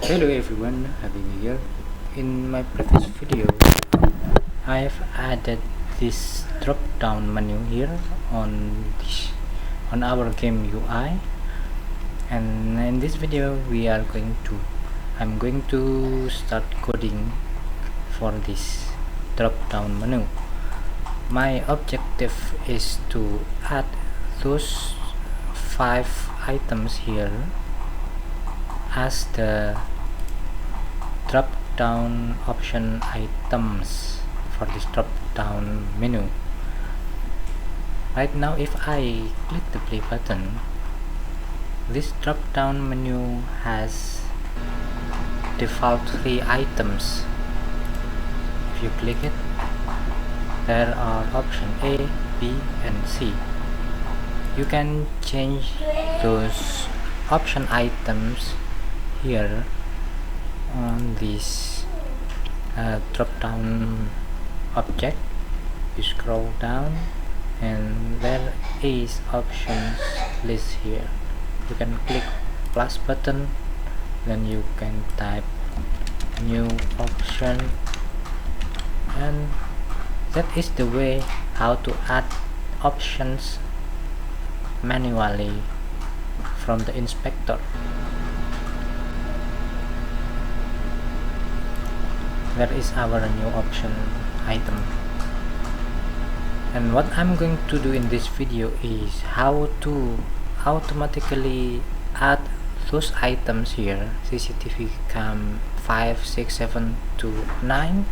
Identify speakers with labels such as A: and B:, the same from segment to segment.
A: Hello everyone, Happy New Year. In my previous video, I have added this drop down menu here on our game UI, and in this video I'm going to start coding for this drop down menu. My objective is to add those 5 items here as the drop down option items for this drop down menu. Right now, if I click the play button, this drop down menu has default 3 items. If you click it, there are option A, B and C. You can change those option items here on this drop down object. You scroll down and there is options list here. You can click plus button, then you can type new option, and that is the way how to add options manually from the inspector. There is our new option item, and what I'm going to do in this video is how to automatically add those items here, CCTV cam 5, 6, 7 to 9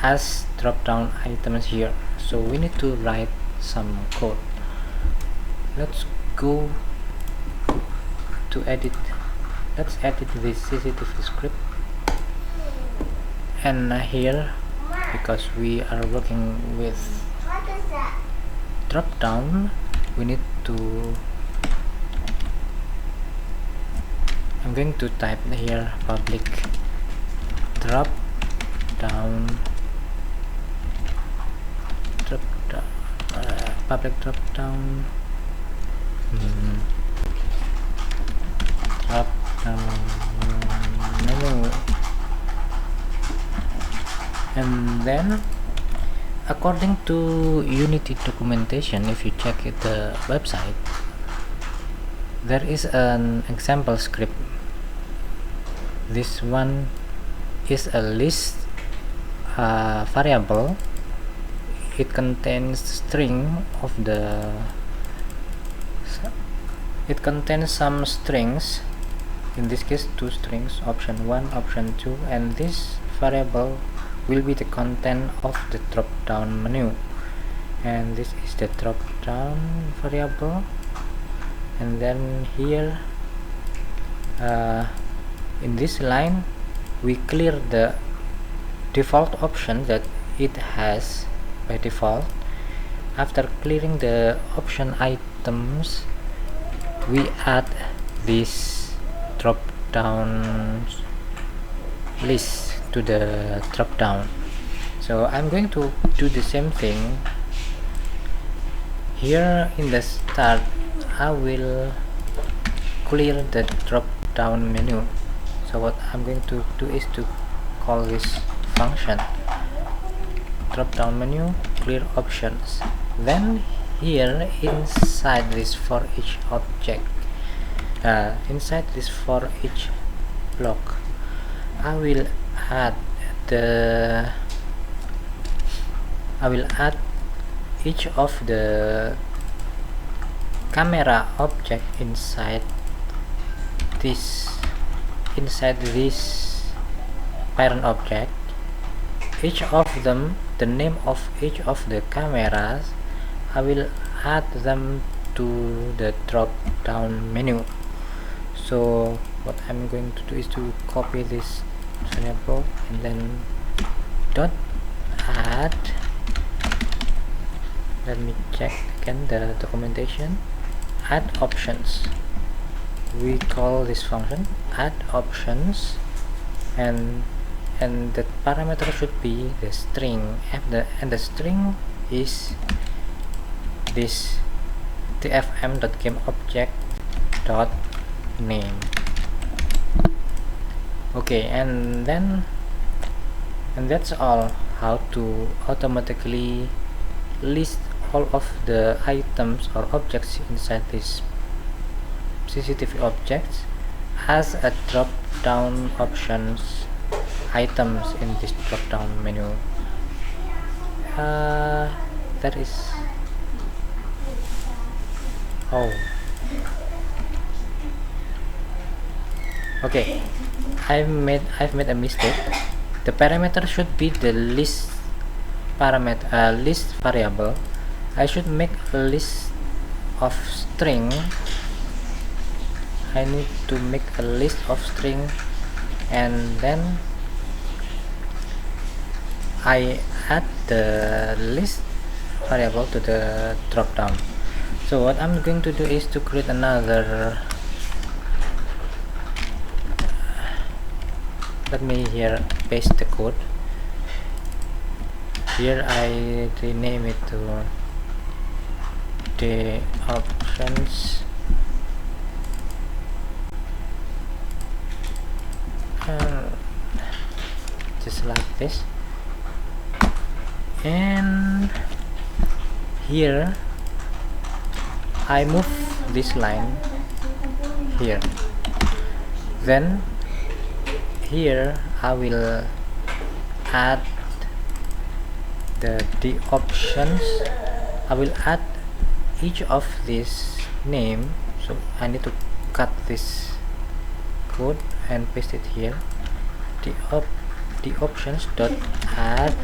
A: as drop down items here. So we need to write some code. Let's go to edit. Let's edit this CCTV script, and here, because we are working with drop down, we need to I'm going to type here public drop down public drop down drop down menu. And then, according to Unity documentation, if you check the website, there is an example script. This one is a list variable. It contains some strings, in this case 2 strings, option 1, option 2, and this variable will be the content of the drop down menu, and this is the drop down variable. And then here in this line we clear the default option that it has by default. After clearing the option items, we add this drop down list to the drop down. So I'm going to do the same thing here. In the start, I will clear the drop down menu. So what I'm going to do is to call this function drop down menu clear options. Then here inside this for each object, inside this for each block, I will add each of the camera object inside this parent object. Each of them, the name of each of the cameras, I will add them to the drop down menu. So what I'm going to do is to copy this variable and then dot add. Let me check again the documentation. Add options. We call this function add options, and the parameter should be the string, and the string is this tfm.gameObject.name. Okay, and that's all how to automatically list all of the items or objects inside this CCTV objects as a drop down options items in this drop down menu. That is oh okay, I've made a mistake. The parameter should be the list parameter, list variable. I should make a list of string. I need to make a list of string, and then I add the list variable to the drop down. So what I'm going to do is to create another, let me here paste the code. Here I rename it to the options just like this, and here I move this line here. Then here I will add the options. I will add each of this name, so I need to cut this code and paste it here. The options dot add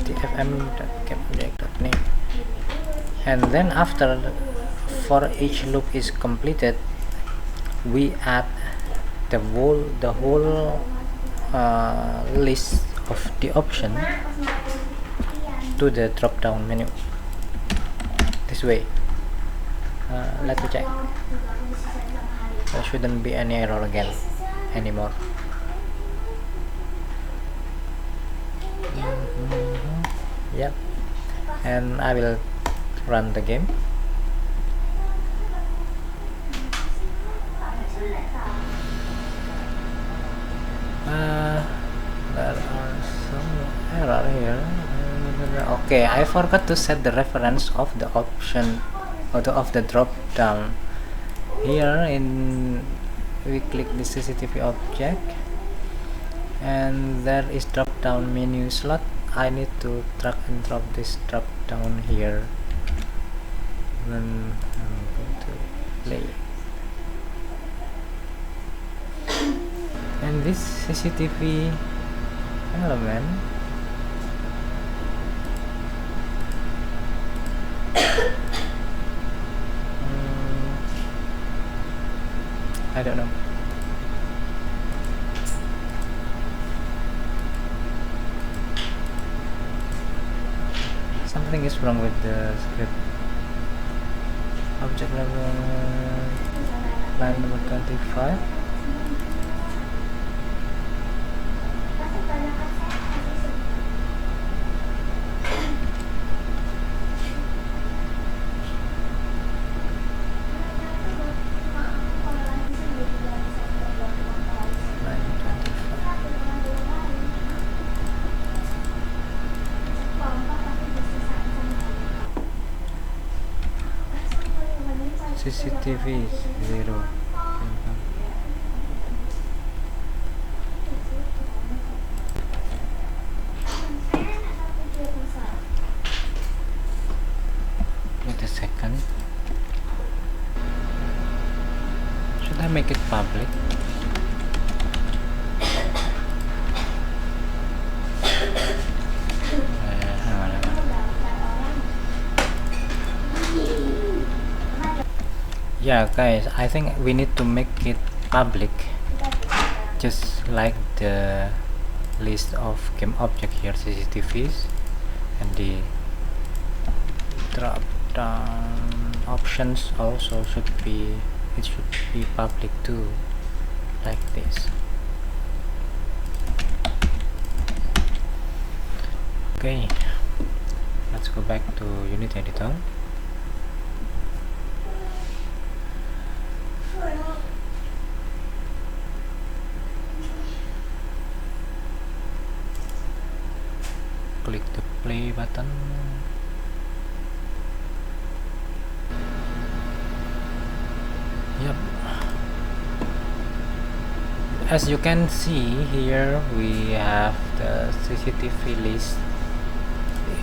A: the fm.getObject.name, and then after for each loop is completed, we add the whole list of the option to the drop down menu. This way. Let me check. There shouldn't be any error again anymore. Yep, and I will run the game. There are some error here. Okay, I forgot to set the reference of the option or of the drop down. Here we click the CCTV object, and there is drop down menu slot. I need to drag and drop this drop down here. Then I'm going to play. And this CCTV element I don't know. Something is wrong with the script. Object level line number 25. CCTV 0. Wait a second. Should I make it public? Yeah guys, I think we need to make it public, just like the list of game object here, CCTVs, and the drop down options also should be public too, like this. Okay, let's go back to Unity Editor. click the play button. Yep, as you can see here, we have the CCTV list.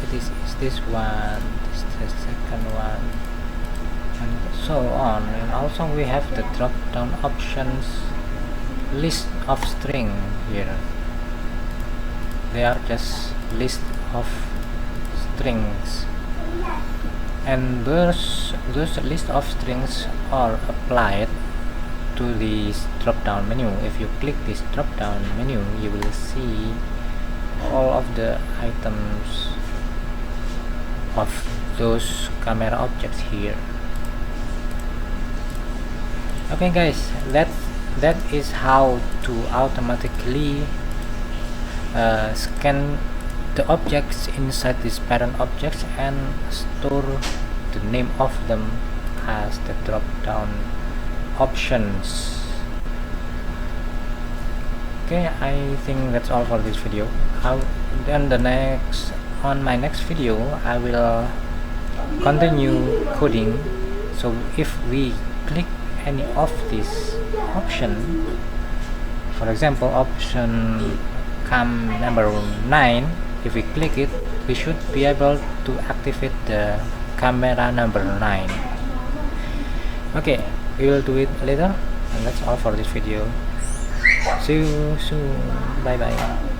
A: It is this one, this is the second one, and so on. And also we have the drop down options, list of string here. They are just list of strings, and those list of strings are applied to this drop down menu. If you click this drop down menu, you will see all of the items of those camera objects here. Okay guys, that is how to automatically scan the objects inside these parent objects and store the name of them as the drop down options. Okay, I think that's all for this video. On my next video I will continue coding. So if we click any of this option, for example option cam number 9, if we click it, we should be able to activate the camera number 9. Okay, we will do it later, and that's all for this video. See you soon. Bye bye.